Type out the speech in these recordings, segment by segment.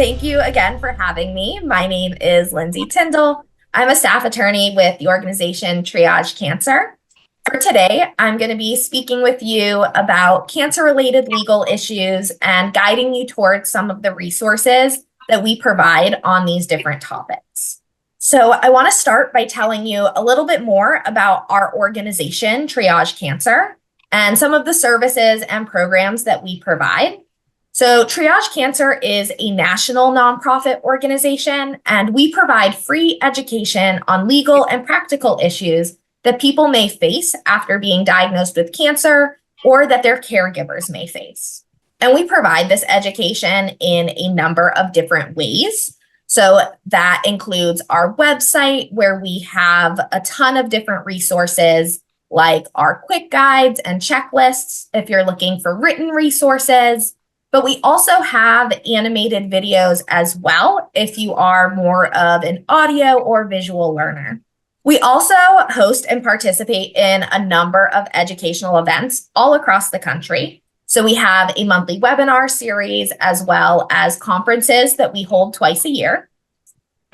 Thank you again for having me. My name is Lindsey Tyndall. I'm a staff attorney with the organization Triage Cancer. For today, I'm going to be speaking with you about cancer-related legal issues and guiding you towards some of the resources that we provide on these different topics. So I want to start by telling you a little bit more about our organization, Triage Cancer, and some of the services and programs that we provide. So Triage Cancer is a national nonprofit organization, and we provide free education on legal and practical issues that people may face after being diagnosed with cancer or that their caregivers may face. And we provide this education in a number of different ways. So that includes our website, where we have a ton of different resources like our quick guides and checklists if you're looking for written resources. But we also have animated videos as well if you are more of an audio or visual learner. We also host and participate in a number of educational events all across the country. So we have a monthly webinar series as well as conferences that we hold twice a year.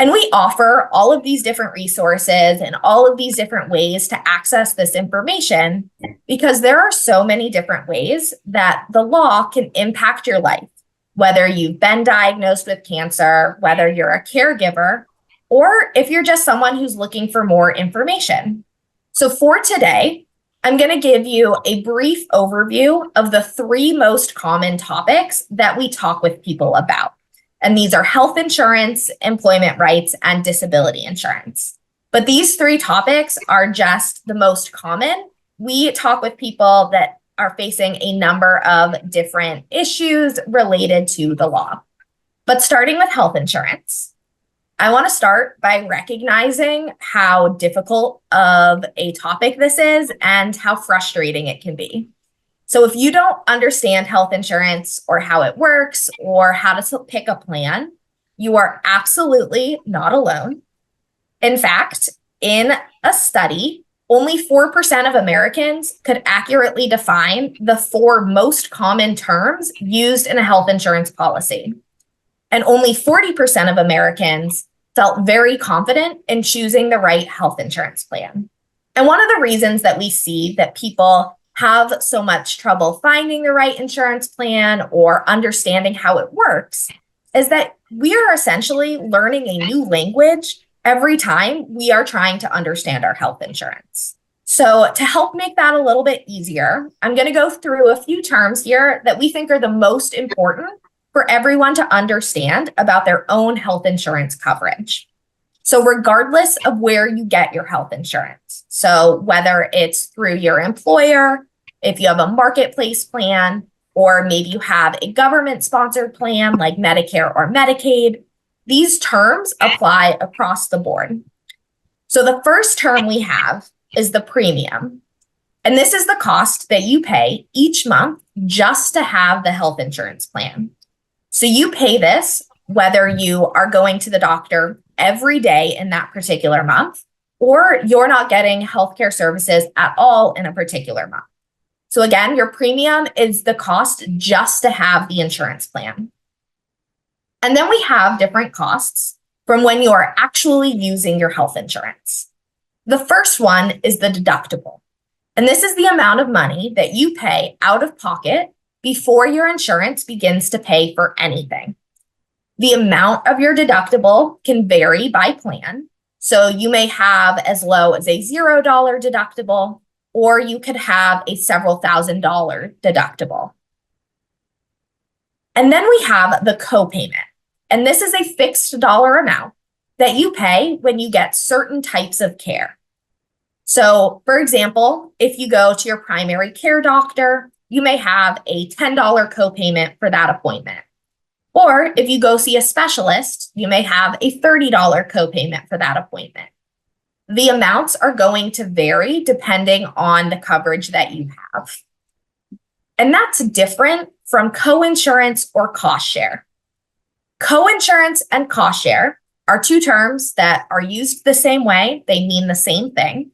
And we offer all of these different resources and all of these different ways to access this information because there are so many different ways that the law can impact your life, whether you've been diagnosed with cancer, whether you're a caregiver, or if you're just someone who's looking for more information. So for today, I'm going to give you a brief overview of the 3 most common topics that we talk with people about. And these are health insurance, employment rights, and disability insurance. But these 3 topics are just the most common. We talk with people that are facing a number of different issues related to the law. But starting with health insurance, I want to start by recognizing how difficult of a topic this is and how frustrating it can be. So if you don't understand health insurance or how it works or how to pick a plan, you are absolutely not alone. In fact, in a study, only 4% of Americans could accurately define the 4 most common terms used in a health insurance policy. And only 40% of Americans felt very confident in choosing the right health insurance plan. And one of the reasons that we see that people have so much trouble finding the right insurance plan or understanding how it works is that we are essentially learning a new language every time we are trying to understand our health insurance. So to help make that a little bit easier, I'm going to go through a few terms here that we think are the most important for everyone to understand about their own health insurance coverage. So regardless of where you get your health insurance, so whether it's through your employer, if you have a marketplace plan, or maybe you have a government-sponsored plan like Medicare or Medicaid, these terms apply across the board. So the first term we have is the premium. And this is the cost that you pay each month just to have the health insurance plan. So you pay this whether you are going to the doctor every day in that particular month, or you're not getting healthcare services at all in a particular month. So again, your premium is the cost just to have the insurance plan. And then we have different costs from when you are actually using your health insurance. The first one is the deductible. And this is the amount of money that you pay out of pocket before your insurance begins to pay for anything. The amount of your deductible can vary by plan. So you may have as low as a $0 deductible, or you could have a several $1,000 deductible. And then we have the copayment. And this is a fixed dollar amount that you pay when you get certain types of care. So for example, if you go to your primary care doctor, you may have a $10 copayment for that appointment. Or if you go see a specialist, you may have a $30 copayment for that appointment. The amounts are going to vary depending on the coverage that you have. And that's different from coinsurance or cost share. Coinsurance and cost share are 2 terms that are used the same way. They mean the same thing.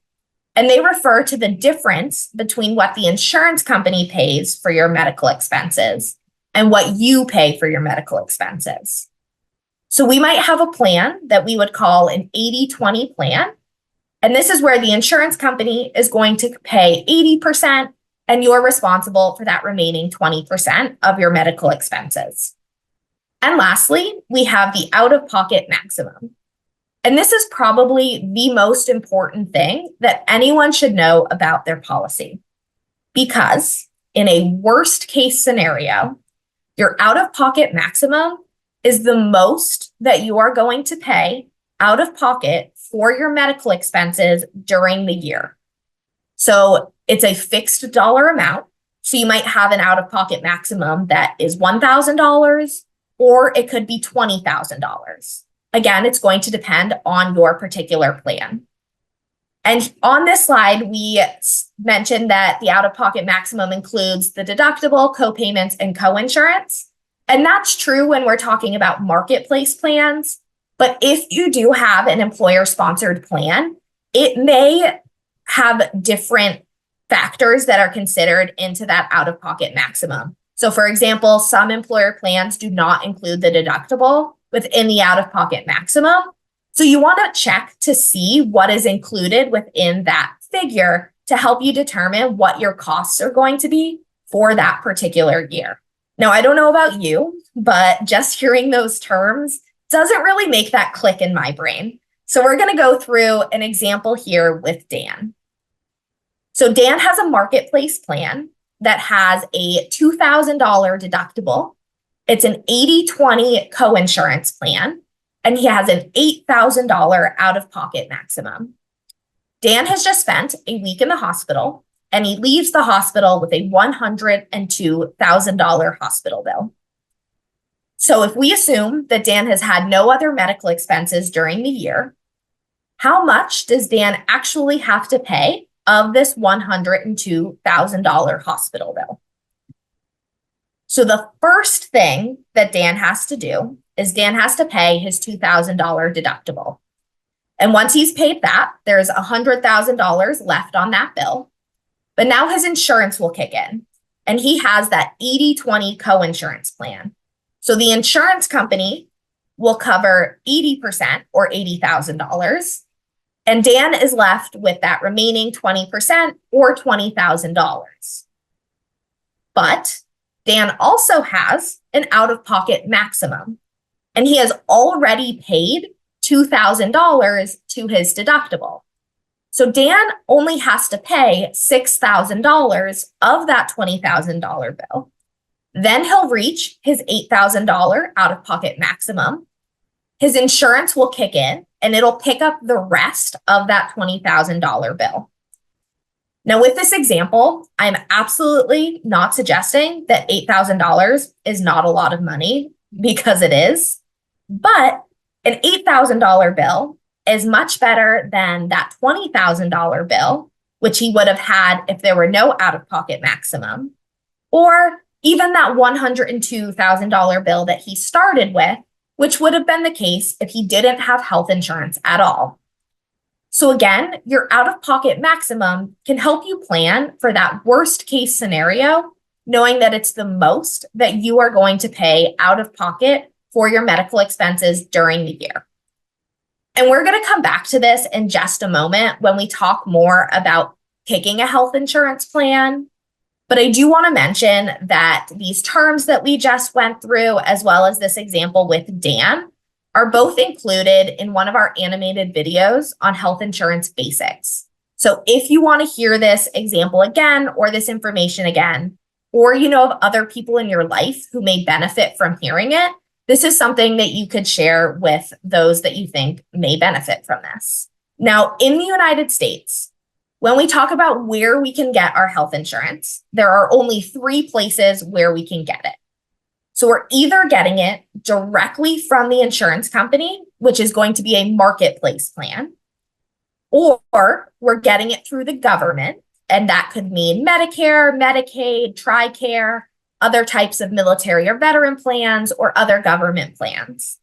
And they refer to the difference between what the insurance company pays for your medical expenses and what you pay for your medical expenses. So we might have a plan that we would call an 80-20 plan. And this is where the insurance company is going to pay 80% and you're responsible for that remaining 20% of your medical expenses. And lastly, we have the out-of-pocket maximum. And this is probably the most important thing that anyone should know about their policy. Because in a worst case scenario, your out-of-pocket maximum is the most that you are going to pay out of pocket for your medical expenses during the year. So it's a fixed dollar amount. So you might have an out-of-pocket maximum that is $1,000, or it could be $20,000. Again, it's going to depend on your particular plan. And on this slide, we mentioned that the out-of-pocket maximum includes the deductible, co-payments, and co-insurance. And that's true when we're talking about marketplace plans. But if you do have an employer-sponsored plan, it may have different factors that are considered into that out-of-pocket maximum. So for example, some employer plans do not include the deductible within the out-of-pocket maximum. So you want to check to see what is included within that figure to help you determine what your costs are going to be for that particular year. Now, I don't know about you, but just hearing those terms doesn't really make that click in my brain. So we're going to go through an example here with Dan. So Dan has a marketplace plan that has a $2,000 deductible. It's an 80-20 co-insurance plan, and he has an $8,000 out-of-pocket maximum. Dan has just spent a week in the hospital, and he leaves the hospital with a $102,000 hospital bill. So if we assume that Dan has had no other medical expenses during the year, how much does Dan actually have to pay of this $102,000 hospital bill? So the first thing that Dan has to do is Dan has to pay his $2,000 deductible. And once he's paid that, there's $100,000 left on that bill. But now his insurance will kick in, and he has that 80-20 co-insurance plan. So the insurance company will cover 80% or $80,000. And Dan is left with that remaining 20% or $20,000. But Dan also has an out-of-pocket maximum, and he has already paid $2,000 to his deductible. So Dan only has to pay $6,000 of that $20,000 bill. Then he'll reach his $8,000 out-of-pocket maximum. His insurance will kick in, and it'll pick up the rest of that $20,000 bill. Now, with this example, I'm absolutely not suggesting that $8,000 is not a lot of money, because it is. But an $8,000 bill is much better than that $20,000 bill, which he would have had if there were no out-of-pocket maximum, or even that $102,000 bill that he started with, which would have been the case if he didn't have health insurance at all. So again, your out-of-pocket maximum can help you plan for that worst case scenario, knowing that it's the most that you are going to pay out of pocket for your medical expenses during the year. And we're going to come back to this in just a moment when we talk more about picking a health insurance plan. But I do want to mention that these terms that we just went through, as well as this example with Dan, are both included in one of our animated videos on health insurance basics. So if you want to hear this example again, or this information again, or you know of other people in your life who may benefit from hearing it, this is something that you could share with those that you think may benefit from this. Now, in the United States, when we talk about where we can get our health insurance, there are only 3 places where we can get it. So we're either getting it directly from the insurance company, which is going to be a marketplace plan, or we're getting it through the government, and that could mean Medicare, Medicaid, TRICARE, other types of military or veteran plans, or other government plans.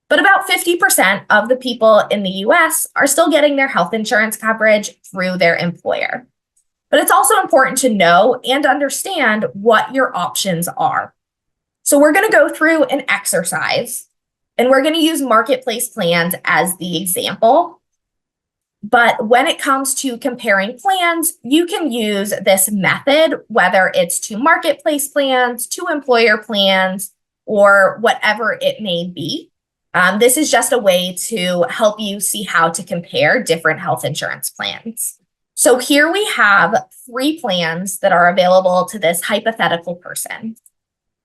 But about 50% of the people in the US are still getting their health insurance coverage through their employer. But it's also important to know and understand what your options are. So we're going to go through an exercise And we're going to use marketplace plans as the example. But when it comes to comparing plans, you can use this method, whether it's to marketplace plans, to employer plans, or whatever it may be. This is just a way to help you see how to compare different health insurance plans. So here we have 3 plans that are available to this hypothetical person.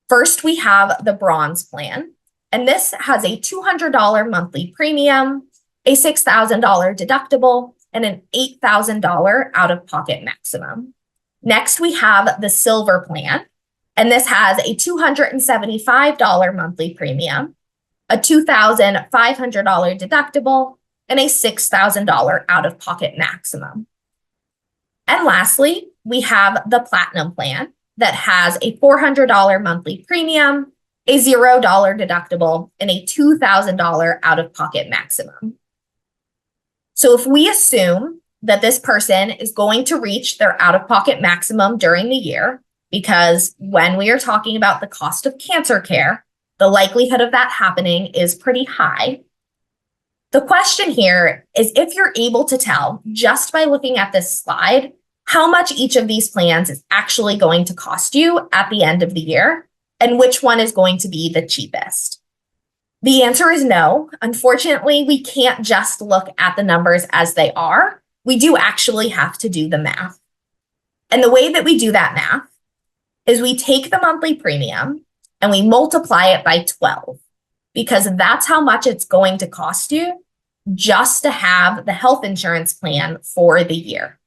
First, we have the bronze plan, and this has a $200 monthly premium, a $6,000 deductible, and an $8,000 out-of-pocket maximum. Next, we have the silver plan, and this has a $275 monthly premium, a $2,500 deductible, and a $6,000 out-of-pocket maximum. And lastly, we have the platinum plan that has a $400 monthly premium, a $0 deductible, and a $2,000 out-of-pocket maximum. So if we assume that this person is going to reach their out-of-pocket maximum during the year, because when we are talking about the cost of cancer care, the likelihood of that happening is pretty high. The question here is if you're able to tell just by looking at this slide how much each of these plans is actually going to cost you at the end of the year and which one is going to be the cheapest. The answer is no. Unfortunately, we can't just look at the numbers as they are. We do actually have to do the math. And the way that we do that math is we take the monthly premium and we multiply it by 12, because that's how much it's going to cost you just to have the health insurance plan for the year.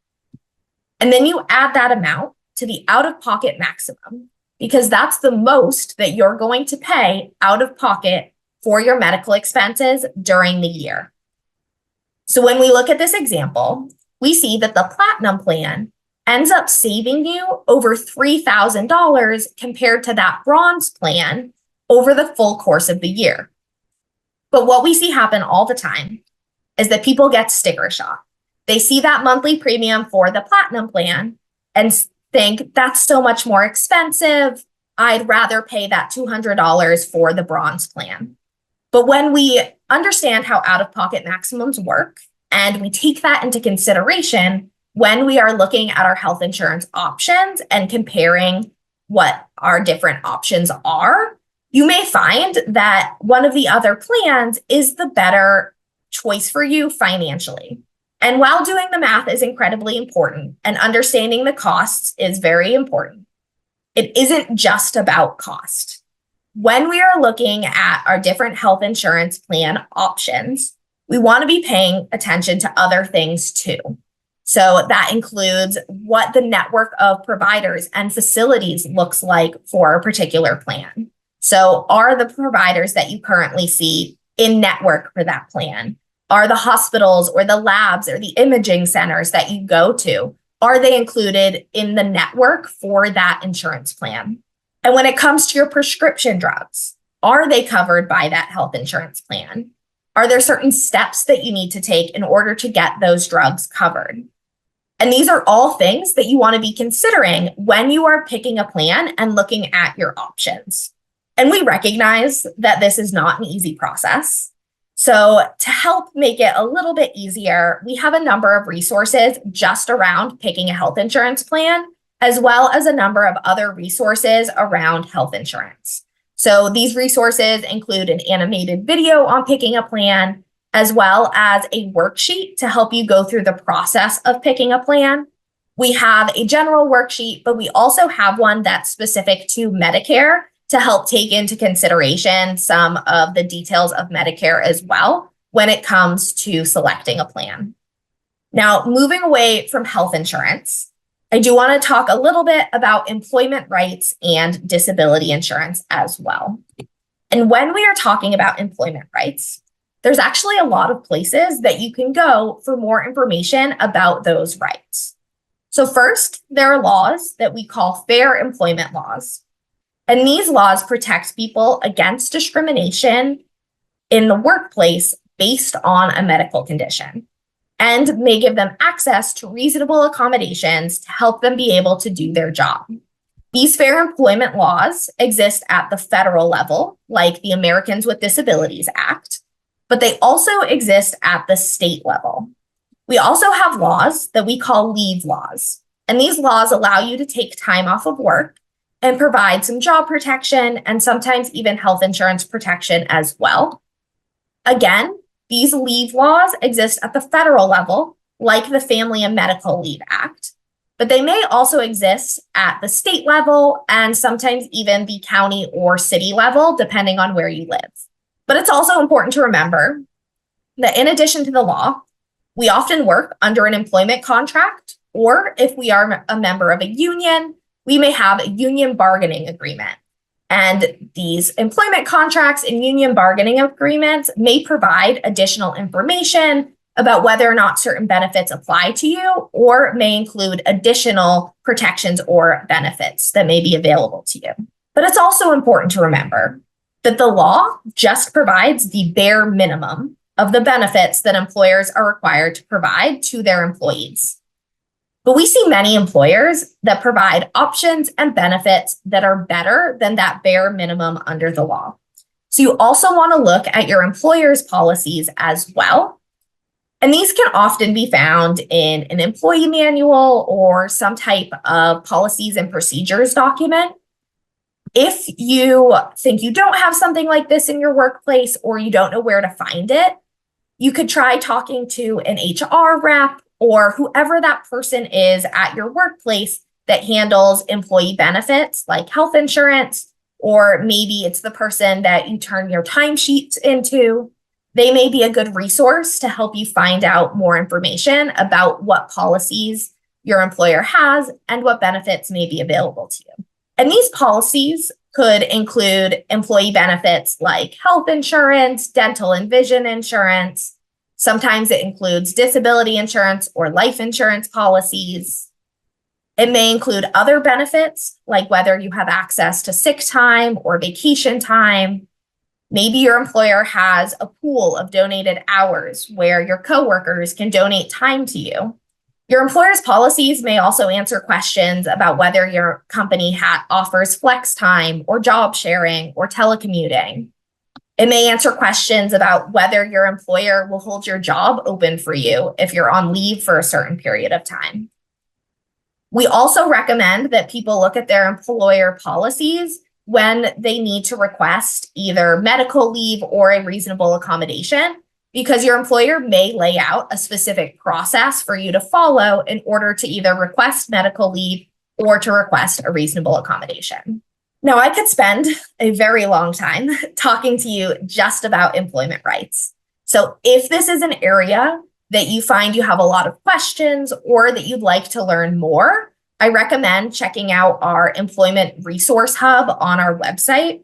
And then you add that amount to the out-of-pocket maximum, because that's the most that you're going to pay out of pocket for your medical expenses during the year. So when we look at this example, we see that the platinum plan ends up saving you over $3,000 compared to that bronze plan over the full course of the year. But what we see happen all the time is that people get sticker shock. They see that monthly premium for the platinum plan and think that's so much more expensive. I'd rather pay that $200 for the bronze plan. But when we understand how out-of-pocket maximums work and we take that into consideration when we are looking at our health insurance options and comparing what our different options are, you may find that one of the other plans is the better choice for you financially. And while doing the math is incredibly important and understanding the costs is very important, it isn't just about cost. When we are looking at our different health insurance plan options, we want to be paying attention to other things too. So that includes what the network of providers and facilities looks like for a particular plan. So are the providers that you currently see in network for that plan? Are the hospitals or the labs or the imaging centers that you go to, are they included in the network for that insurance plan? And when it comes to your prescription drugs, are they covered by that health insurance plan? Are there certain steps that you need to take in order to get those drugs covered? And these are all things that you want to be considering when you are picking a plan and looking at your options. And we recognize that this is not an easy process. So to help make it a little bit easier, we have a number of resources just around picking a health insurance plan, as well as a number of other resources around health insurance. So these resources include an animated video on picking a plan, as well as a worksheet to help you go through the process of picking a plan. We have a general worksheet, but we also have one that's specific to Medicare to help take into consideration some of the details of Medicare as well when it comes to selecting a plan. Now, moving away from health insurance, I do want to talk a little bit about employment rights and disability insurance as well. And when we are talking about employment rights, there's actually a lot of places that you can go for more information about those rights. So first, there are laws that we call fair employment laws. And these laws protect people against discrimination in the workplace based on a medical condition and may give them access to reasonable accommodations to help them be able to do their job. These fair employment laws exist at the federal level, like the Americans with Disabilities Act, but they also exist at the state level. We also have laws that we call leave laws, and these laws allow you to take time off of work and provide some job protection and sometimes even health insurance protection as well. Again, these leave laws exist at the federal level, like the Family and Medical Leave Act, but they may also exist at the state level and sometimes even the county or city level, depending on where you live. But it's also important to remember that in addition to the law, we often work under an employment contract, or if we are a member of a union, we may have a union bargaining agreement. And these employment contracts and union bargaining agreements may provide additional information about whether or not certain benefits apply to you, or may include additional protections or benefits that may be available to you. But it's also important to remember that the law just provides the bare minimum of the benefits that employers are required to provide to their employees. But we see many employers that provide options and benefits that are better than that bare minimum under the law. So you also want to look at your employer's policies as well. And these can often be found in an employee manual or some type of policies and procedures document. If you think you don't have something like this in your workplace or you don't know where to find it, you could try talking to an HR rep or whoever that person is at your workplace that handles employee benefits like health insurance, or maybe it's the person that you turn your timesheets into. They may be a good resource to help you find out more information about what policies your employer has and what benefits may be available to you. And these policies could include employee benefits like health insurance, dental and vision insurance. Sometimes it includes disability insurance or life insurance policies. It may include other benefits, like whether you have access to sick time or vacation time. Maybe your employer has a pool of donated hours where your coworkers can donate time to you. Your employer's policies may also answer questions about whether your company offers flex time or job sharing or telecommuting. It may answer questions about whether your employer will hold your job open for you if you're on leave for a certain period of time. We also recommend that people look at their employer policies when they need to request either medical leave or a reasonable accommodation, because your employer may lay out a specific process for you to follow in order to either request medical leave or to request a reasonable accommodation. Now, I could spend a very long time talking to you just about employment rights. So if this is an area that you find you have a lot of questions or that you'd like to learn more, I recommend checking out our employment resource hub on our website.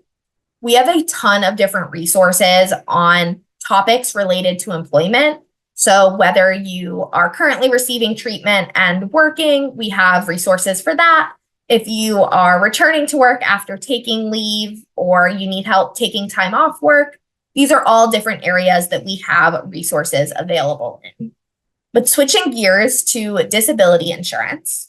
We have a ton of different resources on topics related to employment. So whether you are currently receiving treatment and working, we have resources for that. If you are returning to work after taking leave or you need help taking time off work, these are all different areas that we have resources available in. But switching gears to disability insurance.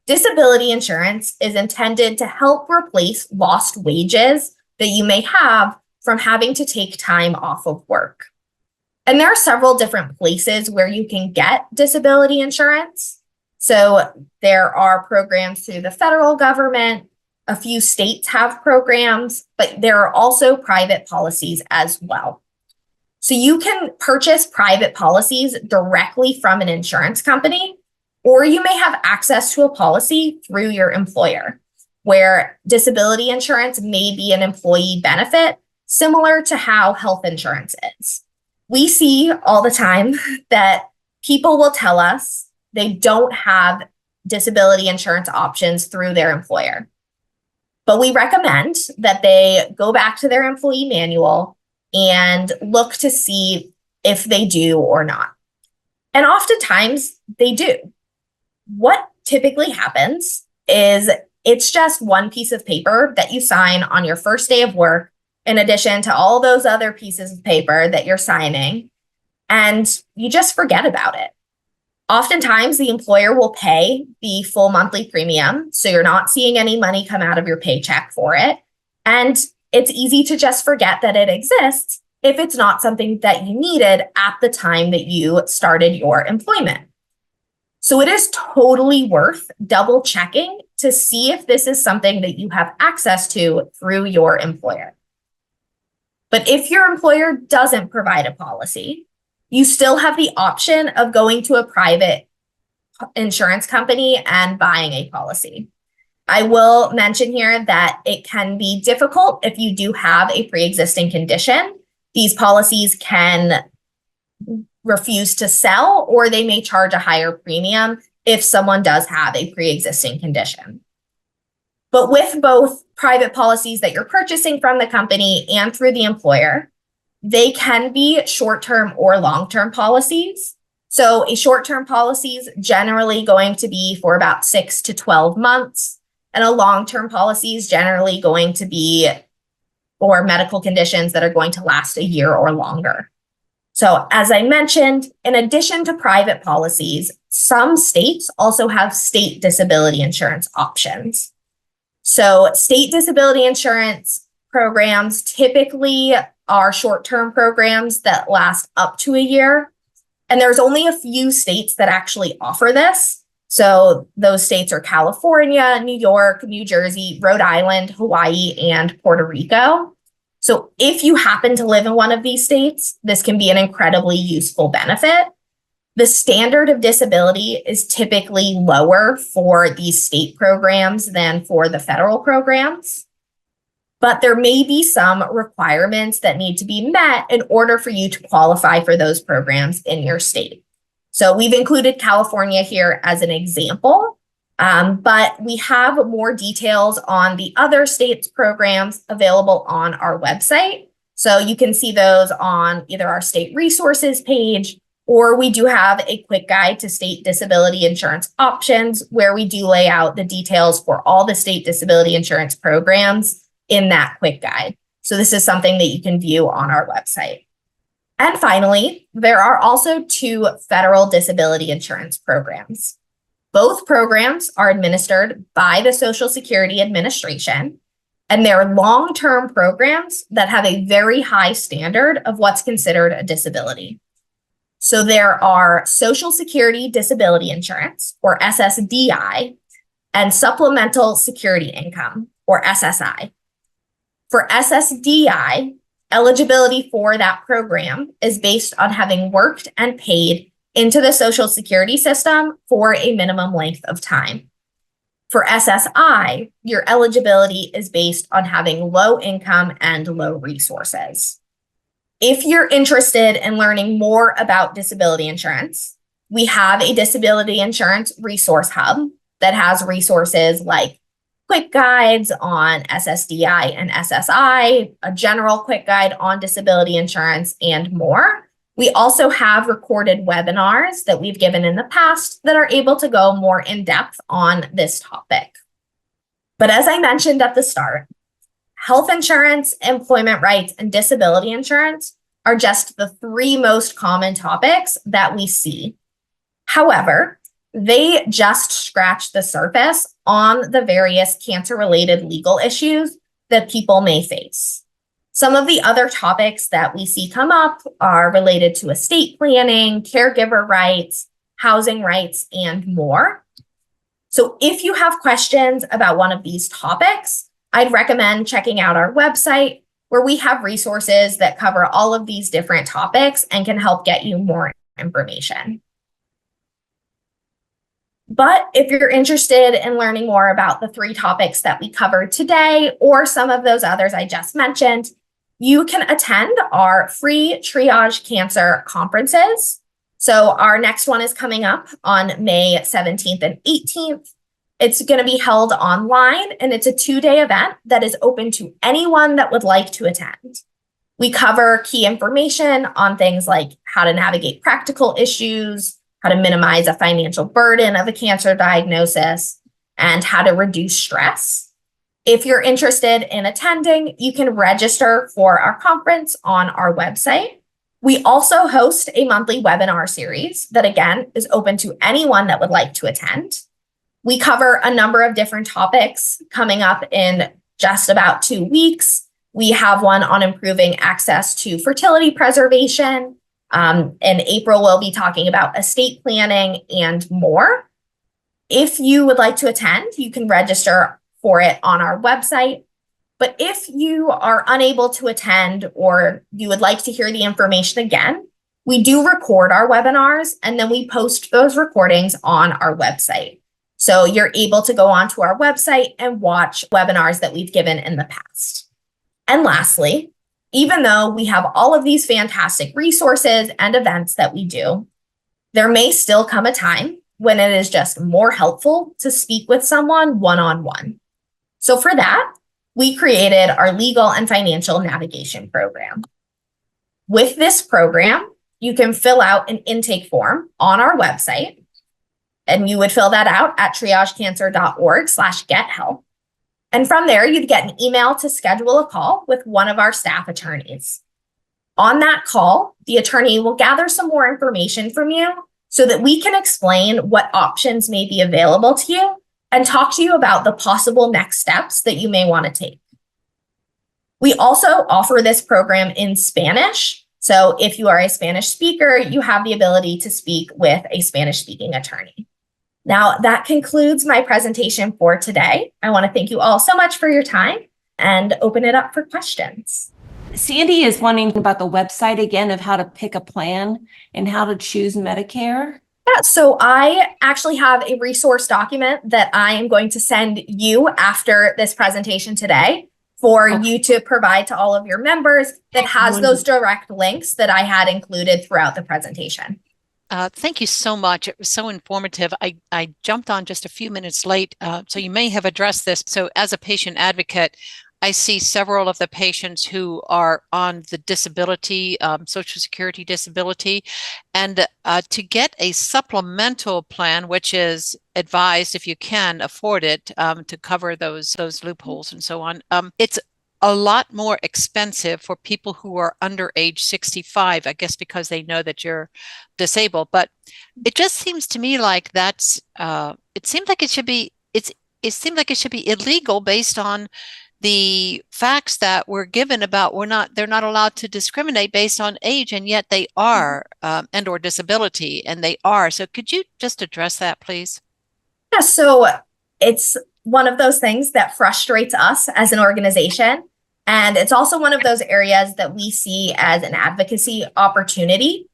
Disability insurance is intended to help replace lost wages that you may have from having to take time off of work. And there are several different places where you can get disability insurance. So there are programs through the federal government. A few states have programs, but there are also private policies as well. So you can purchase private policies directly from an insurance company, or you may have access to a policy through your employer, where disability insurance may be an employee benefit, similar to how health insurance is. We see all the time that people will tell us they don't have disability insurance options through their employer. But we recommend that they go back to their employee manual and look to see if they do or not. And oftentimes they do. What typically happens is it's just one piece of paper that you sign on your first day of work, in addition to all those other pieces of paper that you're signing, and you just forget about it. Oftentimes, the employer will pay the full monthly premium, so you're not seeing any money come out of your paycheck for it. And it's easy to just forget that it exists if it's not something that you needed at the time that you started your employment. So it is totally worth double checking to see if this is something that you have access to through your employer. But if your employer doesn't provide a policy, you still have the option of going to a private insurance company and buying a policy. I will mention here that it can be difficult if you do have a pre-existing condition. These policies can refuse to sell, or they may charge a higher premium if someone does have a pre-existing condition. But with both private policies that you're purchasing from the company and through the employer, they can be short-term or long-term policies. So a short-term policy is generally going to be for about 6 to 12 months, and a long-term policy is generally going to be for medical conditions that are going to last a year or longer. So as I mentioned, in addition to private policies, some states also have state disability insurance options. So state disability insurance programs typically are short-term programs that last up to a year. And there's only a few states that actually offer this. So those states are California, New York, New Jersey, Rhode Island, Hawaii, and Puerto Rico. So if you happen to live in one of these states, this can be an incredibly useful benefit. The standard of disability is typically lower for these state programs than for the federal programs, but there may be some requirements that need to be met in order for you to qualify for those programs in your state. So we've included California here as an example. But we have more details on the other states' programs available on our website. So you can see those on either our state resources page, or we do have a quick guide to state disability insurance options where we do lay out the details for all the state disability insurance programs in that quick guide. So this is something that you can view on our website. And finally, there are also 2 federal disability insurance programs. Both programs are administered by the Social Security Administration, and they're long-term programs that have a very high standard of what's considered a disability. So there are Social Security Disability Insurance, or SSDI, and Supplemental Security Income, or SSI. For SSDI, eligibility for that program is based on having worked and paid into the Social Security system for a minimum length of time. For SSI, your eligibility is based on having low income and low resources. If you're interested in learning more about disability insurance, we have a disability insurance resource hub that has resources like quick guides on SSDI and SSI, a general quick guide on disability insurance, and more. We also have recorded webinars that we've given in the past that are able to go more in depth on this topic. But as I mentioned at the start, health insurance, employment rights, and disability insurance are just the 3 most common topics that we see. However, they just scratch the surface on the various cancer-related legal issues that people may face. Some of the other topics that we see come up are related to estate planning, caregiver rights, housing rights, and more. So if you have questions about one of these topics, I'd recommend checking out our website where we have resources that cover all of these different topics and can help get you more information. But if you're interested in learning more about the 3 topics that we covered today or some of those others I just mentioned, you can attend our free Triage Cancer conferences. So our next one is coming up on May 17th and 18th. It's going to be held online, and it's a 2-day event that is open to anyone that would like to attend. We cover key information on things like how to navigate practical issues, how to minimize a financial burden of a cancer diagnosis, and how to reduce stress. If you're interested in attending, you can register for our conference on our website. We also host a monthly webinar series that, again, is open to anyone that would like to attend. We cover a number of different topics coming up in just about 2 weeks. We have one on improving access to fertility preservation. In April, we'll be talking about estate planning and more. If you would like to attend, you can register for it on our website. But if you are unable to attend or you would like to hear the information again, we do record our webinars and then we post those recordings on our website. So you're able to go onto our website and watch webinars that we've given in the past. And lastly, even though we have all of these fantastic resources and events that we do, there may still come a time when it is just more helpful to speak with someone one-on-one. So for that, we created our legal and financial navigation program. With this program, you can fill out an intake form on our website, and you would fill that out at triagecancer.org/gethelp. And from there, you'd get an email to schedule a call with one of our staff attorneys. On that call, the attorney will gather some more information from you so that we can explain what options may be available to you and talk to you about the possible next steps that you may want to take. We also offer this program in Spanish. So if you are a Spanish speaker, you have the ability to speak with a Spanish-speaking attorney. Now, that concludes my presentation for today. I want to thank you all so much for your time and open it up for questions. Sandy is wanting about the website again of how to pick a plan and how to choose Medicare. Yeah, so I actually have a resource document that I am going to send you after this presentation today for you to provide to all of your members that has those direct links that I had included throughout the presentation. Thank you so much. It was so informative. I jumped on just a few minutes late, so you may have addressed this. So as a patient advocate, I see several of the patients who are on the disability, Social Security disability, and to get a supplemental plan, which is advised if you can afford it to cover those loopholes and so on. It's a lot more expensive for people who are under age 65, I guess, because they know that you're disabled. But it just seems to me like that's. It seems like it should be. It seems like it should be illegal based on the facts that were given about they're not allowed to discriminate based on age, and yet they are, and or disability, and they are. So could you just address that, please? Yeah, so it's one of those things that frustrates us as an organization. And it's also one of those areas that we see as an advocacy opportunity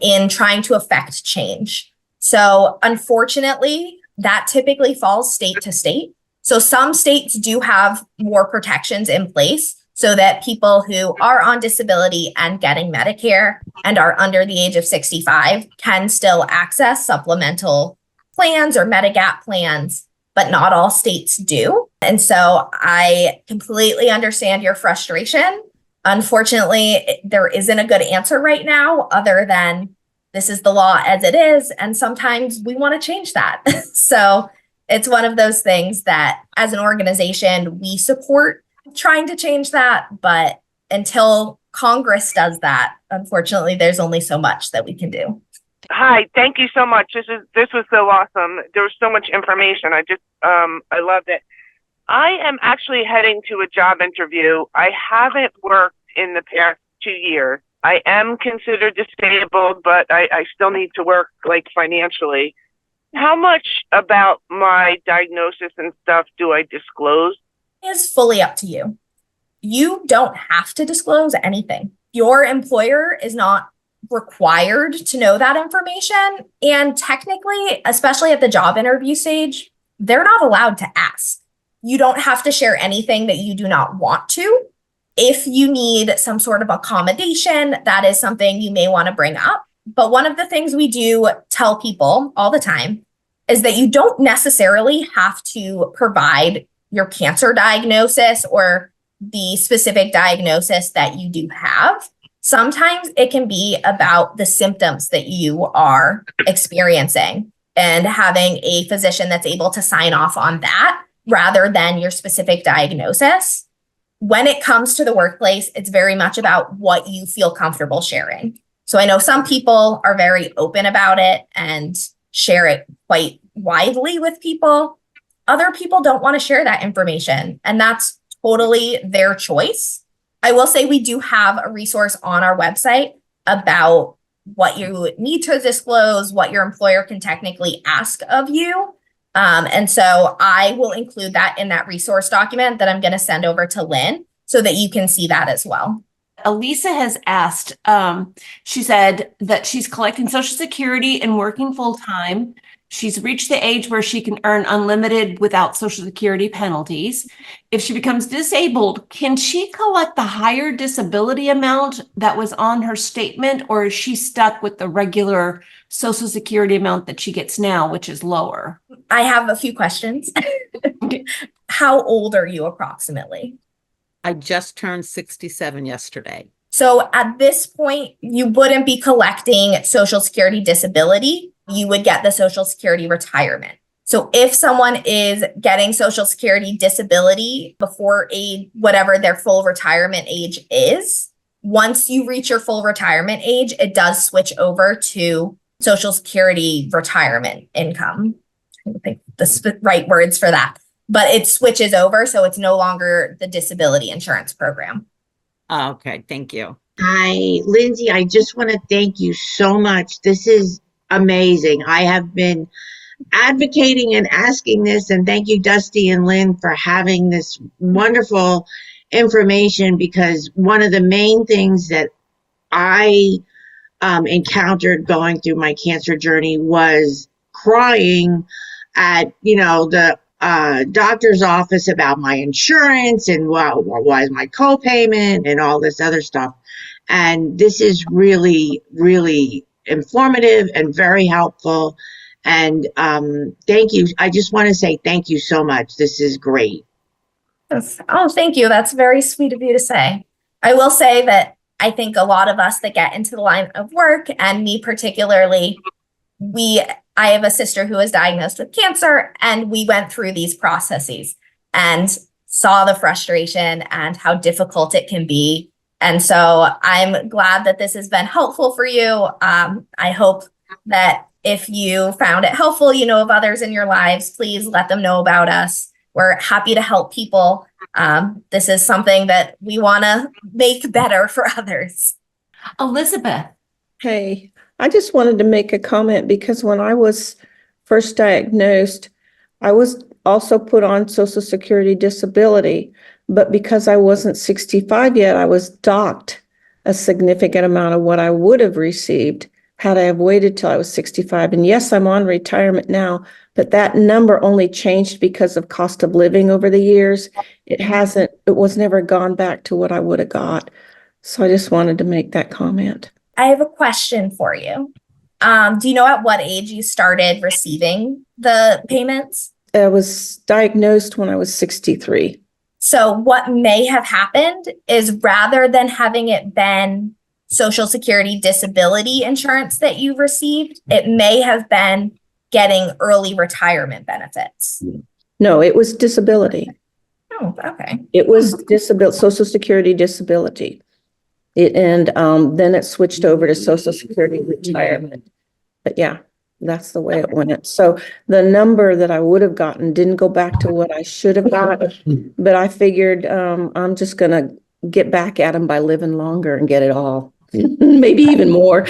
in trying to affect change. So unfortunately, that typically falls state to state. So some states do have more protections in place so that people who are on disability and getting Medicare and are under the age of 65 can still access supplemental plans or Medigap plans, but not all states do. And so I completely understand your frustration. Unfortunately, there isn't a good answer right now other than this is the law as it is. And sometimes we want to change that. So it's one of those things that as an organization, we support trying to change that. But until Congress does that, unfortunately, there's only so much that we can do. Hi, thank you so much. This was so awesome. There was so much information. I loved it. I am actually heading to a job interview. I haven't worked in the past 2 years. I am considered disabled, but I still need to work like financially. How much about my diagnosis and stuff do I disclose? It's fully up to you. You don't have to disclose anything. Your employer is not required to know that information. And technically, especially at the job interview stage, they're not allowed to ask. You don't have to share anything that you do not want to. If you need some sort of accommodation, that is something you may want to bring up. But one of the things we do tell people all the time is that you don't necessarily have to provide your cancer diagnosis or the specific diagnosis that you do have. Sometimes it can be about the symptoms that you are experiencing and having a physician that's able to sign off on that rather than your specific diagnosis. when it comes to the workplace, it's very much about what you feel comfortable sharing. So I know some people are very open about it and share it quite widely with people. Other people don't want to share that information, and that's totally their choice. I will say we do have a resource on our website about what you need to disclose, what your employer can technically ask of you. And so I will include that in that resource document that I'm going to send over to Lynn so that you can see that as well. Elisa has asked, she said that she's collecting Social Security and working full time. She's reached the age where she can earn unlimited without Social Security penalties. If she becomes disabled, can she collect the higher disability amount that was on her statement, or is she stuck with the regular Social Security amount that she gets now, which is lower? I have a few questions. How old are you approximately? I just turned 67 yesterday. So at this point, you wouldn't be collecting Social Security disability. You would get the Social Security retirement. So if someone is getting Social Security disability before whatever their full retirement age is, once you reach your full retirement age, it does switch over to Social Security retirement income. I don't think the right words for that, but it switches over. So it's no longer the disability insurance program. Okay, thank you. Hi, Lindsay. I just want to thank you so much. This is amazing. I have been advocating and asking this, and thank you, Dusty and Lynn, for having this wonderful information, because one of the main things that I encountered going through my cancer journey was crying at, the doctor's office about my insurance and why is my copayment and all this other stuff. And this is really, really informative and very helpful. And thank you. I just want to say thank you so much. This is great. Oh, thank you. That's very sweet of you to say. I will say that I think a lot of us that get into the line of work, and me particularly, I have a sister who was diagnosed with cancer, and we went through these processes and saw the frustration and how difficult it can be. And so I'm glad that this has been helpful for you. I hope that if you found it helpful, of others in your lives, please let them know about us. We're happy to help people. This is something that we want to make better for others. Elizabeth. Hey, I just wanted to make a comment because when I was first diagnosed, I was also put on Social Security disability, but because I wasn't 65 yet, I was docked a significant amount of what I would have received had I have waited till I was 65. And yes, I'm on retirement now, but that number only changed because of cost of living over the years. It was never gone back to what I would have got. So I just wanted to make that comment. I have a question for you. Do you know at what age you started receiving the payments? I was diagnosed when I was 63. So what may have happened is rather than having it been Social Security disability insurance that you received, it may have been getting early retirement benefits. No, it was disability. Oh, okay. It was Social Security disability. Then it switched over to Social Security retirement. But yeah, that's the way it went. So the number that I would have gotten didn't go back to what I should have gotten, but I figured I'm just going to get back at them by living longer and get it all. Maybe even more.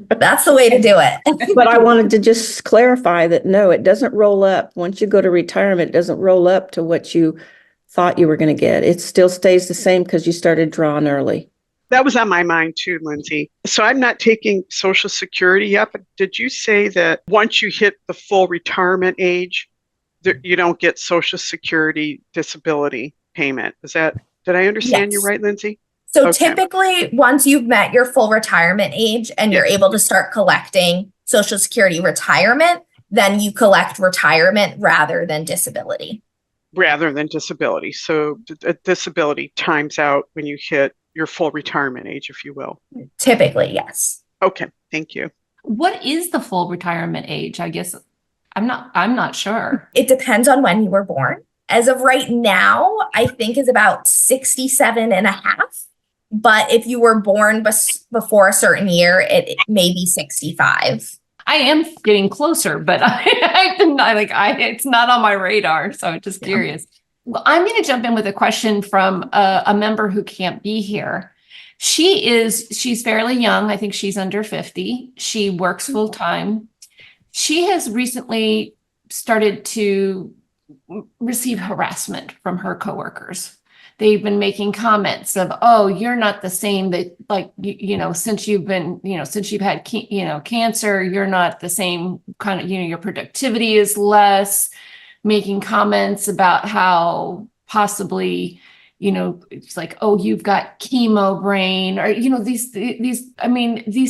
That's the way to do it. But I wanted to just clarify that no, it doesn't roll up. Once you go to retirement, it doesn't roll up to what you thought you were going to get. It still stays the same because you started drawing early. That was on my mind too, Lindsay. So I'm not taking Social Security yet, but did you say that once you hit the full retirement age, that you don't get Social Security disability payment? Did I understand you right, Lindsay? So typically, once you've met your full retirement age and you're able to start collecting Social Security retirement, then you collect retirement rather than disability. Rather than disability. So disability times out when you hit your full retirement age, if you will. Typically, yes. Okay, thank you. What is the full retirement age? I guess I'm not sure. It depends on when you were born. as of right now, I think is about 67 and a half. But if you were born before a certain year, it may be 65. I am getting closer, but it's not on my radar. So I'm just curious. Well, I'm going to jump in with a question from a member who can't be here. She's fairly young. I think she's under 50. She works full time. She has recently started to receive harassment from her coworkers. They've been making comments of, oh, you're not the same that since you've had, cancer, you're not the same kind of, your productivity is less, making comments about how possibly, it's like, oh, you've got chemo brain, or, these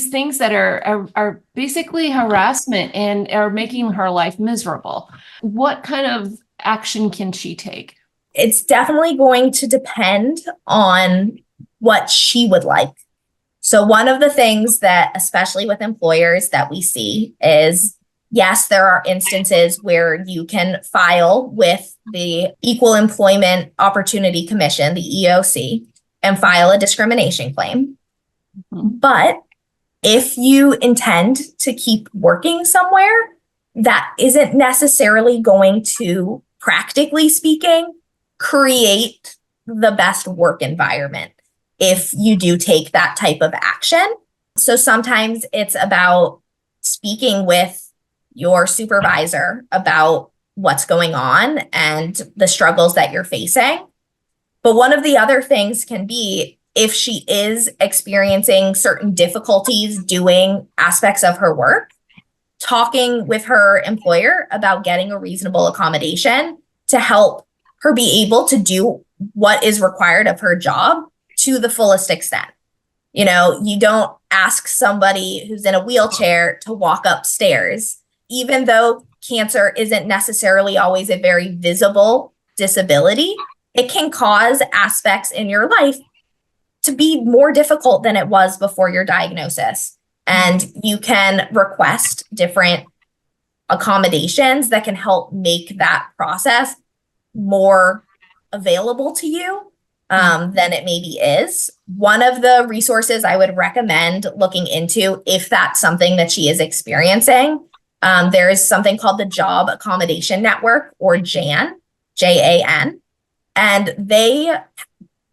things that are basically harassment and are making her life miserable. What kind of action can she take? It's definitely going to depend on what she would like. So one of the things that, especially with employers, that we see is, yes, there are instances where you can file with the Equal Employment Opportunity Commission, the EOC, and file a discrimination claim. Mm-hmm. But if you intend to keep working somewhere, that isn't necessarily going to, practically speaking, create the best work environment if you do take that type of action. So sometimes it's about speaking with your supervisor about what's going on and the struggles that you're facing. But one of the other things can be, if she is experiencing certain difficulties doing aspects of her work, talking with her employer about getting a reasonable accommodation to help her be able to do what is required of her job to the fullest extent. You don't ask somebody who's in a wheelchair to walk upstairs, even though cancer isn't necessarily always a very visible disability. It can cause aspects in your life to be more difficult than it was before your diagnosis. And you can request different accommodations that can help make that process more available to you than it maybe is. One of the resources I would recommend looking into, if that's something that she is experiencing, there is something called the Job Accommodation Network, or JAN, JAN, and they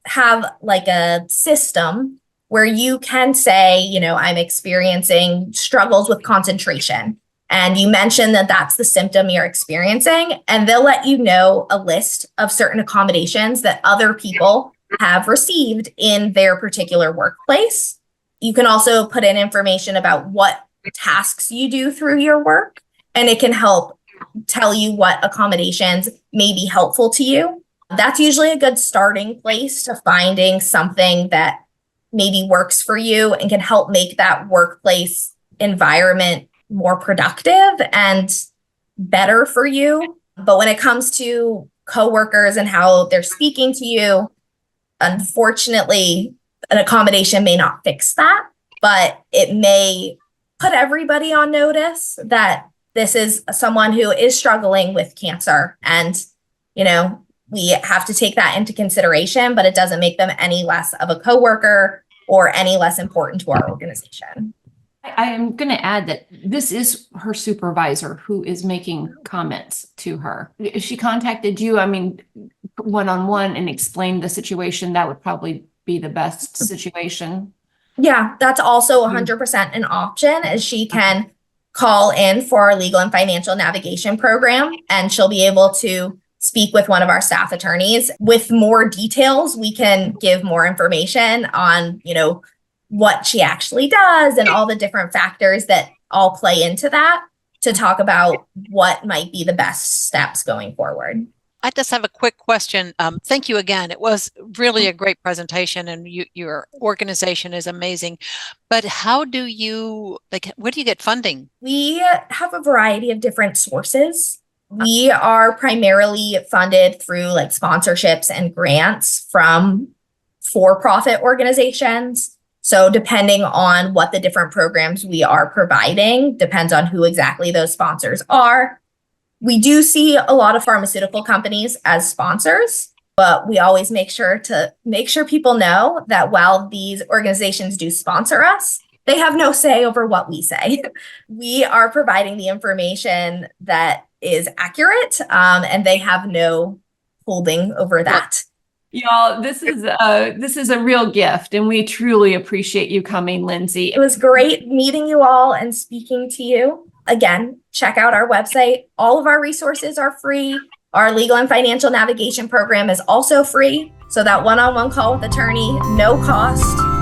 have like a system where you can say, I'm experiencing struggles with concentration. And you mentioned that that's the symptom you're experiencing, and they'll let you know a list of certain accommodations that other people have received in their particular workplace. You can also put in information about what tasks you do through your work, and it can help tell you what accommodations may be helpful to you. That's usually a good starting place to finding something that maybe works for you and can help make that workplace environment more productive and better for you. But when it comes to coworkers and how they're speaking to you, unfortunately, an accommodation may not fix that, but it may put everybody on notice that this is someone who is struggling with cancer. And, we have to take that into consideration, but it doesn't make them any less of a coworker or any less important to our organization. I am going to add that this is her supervisor who is making comments to her. If she contacted you, one-on-one and explained the situation, that would probably be the best situation. Yeah, that's also 100% an option, as she can call in for our legal and financial navigation program, and she'll be able to speak with one of our staff attorneys. With more details, we can give more information on, what she actually does and all the different factors that all play into that, to talk about what might be the best steps going forward. I just have a quick question. Thank you again. It was really a great presentation, and your organization is amazing. But how do you, where do you get funding? We have a variety of different sources. We are primarily funded through sponsorships and grants from for-profit organizations. So depending on what the different programs we are providing, depends on who exactly those sponsors are. We do see a lot of pharmaceutical companies as sponsors, but we always make sure people know that while these organizations do sponsor us, they have no say over what we say. We are providing the information that is accurate, and they have no holding over that. Y'all, this is a real gift, and we truly appreciate you coming, Lindsey. It was great meeting you all and speaking to you. Again, check out our website. All of our resources are free. Our legal and financial navigation program is also free. So that one-on-one call with attorney, no cost.